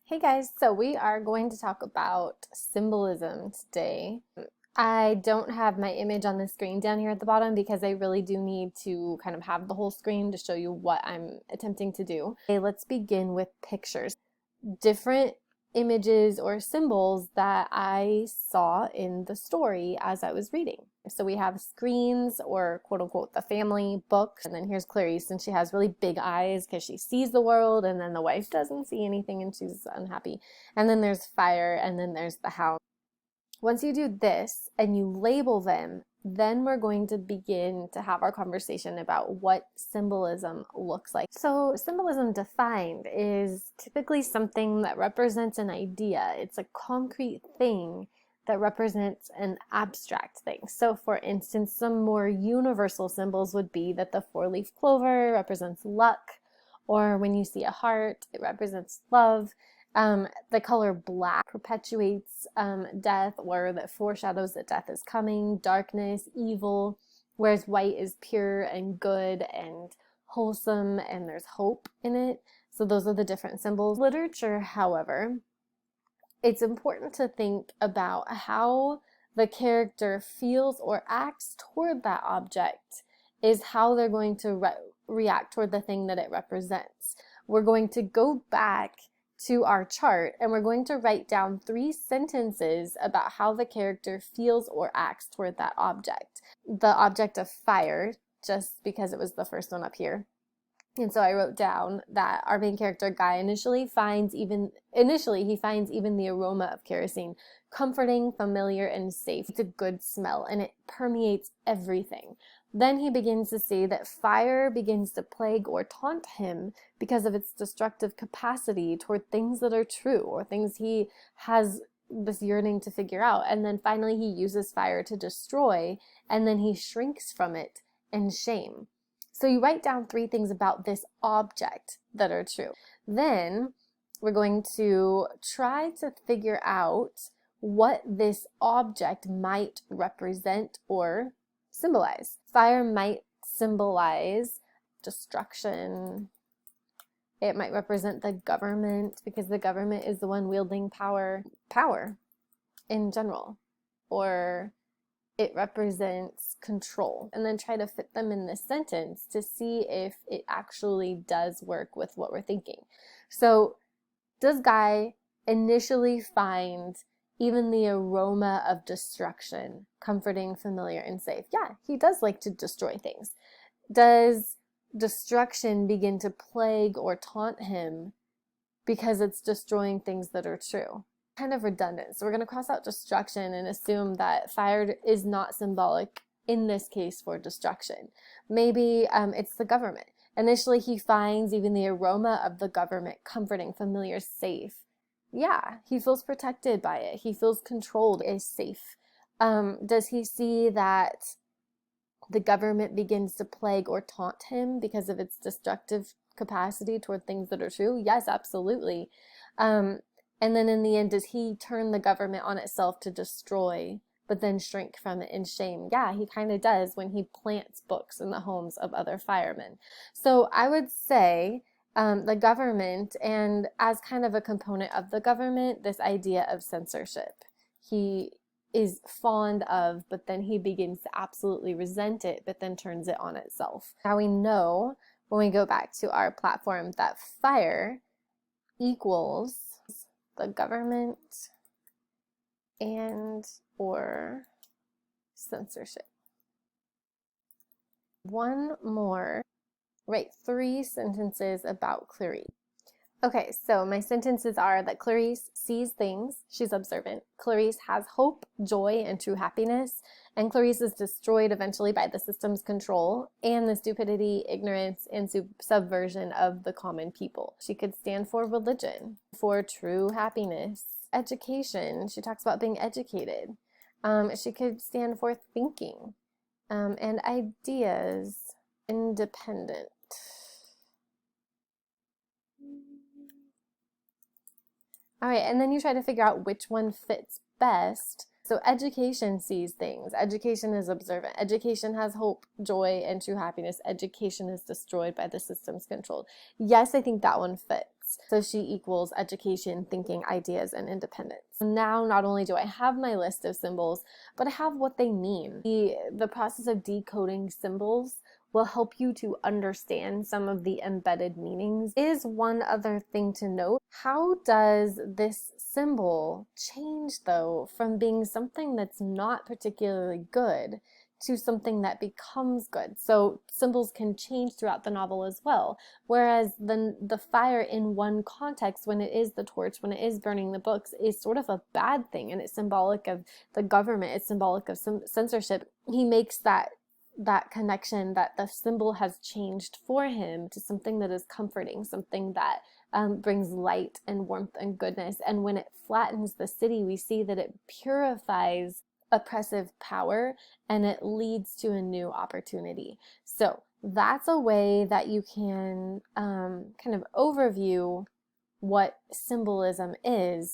Hey guys, so we are going to talk about symbolism today. I don't have my image on the screen down here at the bottom because I really do need to kind of have the whole screen to show you what I'm attempting to do. Okay, let's begin with pictures. Different images or symbols that I saw in the story as I was reading. So we have screens, or quote unquote the family book, and then here's Clarice, and she has really big eyes because she sees the world, and then the wife doesn't see anything and she's unhappy. And then there's fire, and then there's the hound. Once you do this and you label them, then we're going to begin to have our conversation about what symbolism looks like. So symbolism defined is typically something that represents an idea. It's a concrete thing that represents an abstract thing. So for instance, some more universal symbols would be that the four-leaf clover represents luck, or when you see a heart, it represents love. The color black perpetuates death, or that foreshadows that death is coming, darkness, evil, whereas white is pure and good and wholesome, and there's hope in it. So those are the different symbols. Literature, however, it's important to think about how the character feels or acts toward that object is how they're going to react toward the thing that it represents. We're going to go back to our chart and we're going to write down 3 sentences about how the character feels or acts toward that object. The object of fire, just because it was the first one up here. And so I wrote down that our main character Guy initially finds even the aroma of kerosene comforting, familiar, and safe. It's a good smell and it permeates everything. Then he begins to see that fire begins to plague or taunt him because of its destructive capacity toward things that are true, or things he has this yearning to figure out. And then finally he uses fire to destroy, and then he shrinks from it in shame. So you write down 3 things about this object that are true. Then we're going to try to figure out what this object might represent or symbolize. Fire might symbolize destruction. It might represent the government, because the government is the one wielding power in general. Or it represents control. And then try to fit them in this sentence to see if it actually does work with what we're thinking. So does Guy initially find even the aroma of destruction comforting, familiar, and safe? Yeah, he does like to destroy things. Does destruction begin to plague or taunt him because it's destroying things that are true? Kind of redundant. So we're going to cross out destruction and assume that fire is not symbolic in this case for destruction. Maybe it's the government. Initially he finds even the aroma of the government comforting, familiar, safe. Yeah, he feels protected by it. He feels controlled, is safe. Does he see that the government begins to plague or taunt him because of its destructive capacity toward things that are true? Yes, absolutely. And then in the end, does he turn the government on itself to destroy, but then shrink from it in shame? Yeah, he kind of does when he plants books in the homes of other firemen. So I would say the government, and as kind of a component of the government, this idea of censorship. He is fond of, but then he begins to absolutely resent it, but then turns it on itself. Now we know when we go back to our platform that fire equals the government and or censorship. One more. Write 3 sentences about Clarice. Okay, so my sentences are that Clarice sees things, she's observant. Clarice has hope, joy, and true happiness. And Clarice is destroyed eventually by the system's control and the stupidity, ignorance, and subversion of the common people. She could stand for religion, for true happiness. Education, she talks about being educated. She could stand for thinking. And ideas, independent. All right, and then you try to figure out which one fits best. So education sees things. Education is observant. Education has hope, joy, and true happiness. Education is destroyed by the systems controlled. Yes, I think that one fits. So she equals education, thinking, ideas, and independence. Now, not only do I have my list of symbols, but I have what they mean. The process of decoding symbols will help you to understand some of the embedded meanings. Is one other thing to note. How does this symbol change, though, from being something that's not particularly good to something that becomes good? So symbols can change throughout the novel as well. Whereas the fire in one context, when it is the torch, when it is burning the books, is sort of a bad thing, and it's symbolic of the government, it's symbolic of some censorship. He makes that connection, that the symbol has changed for him to something that is comforting, something that brings light and warmth and goodness. And when it flattens the city, we see that it purifies oppressive power and it leads to a new opportunity. So that's a way that you can kind of overview what symbolism is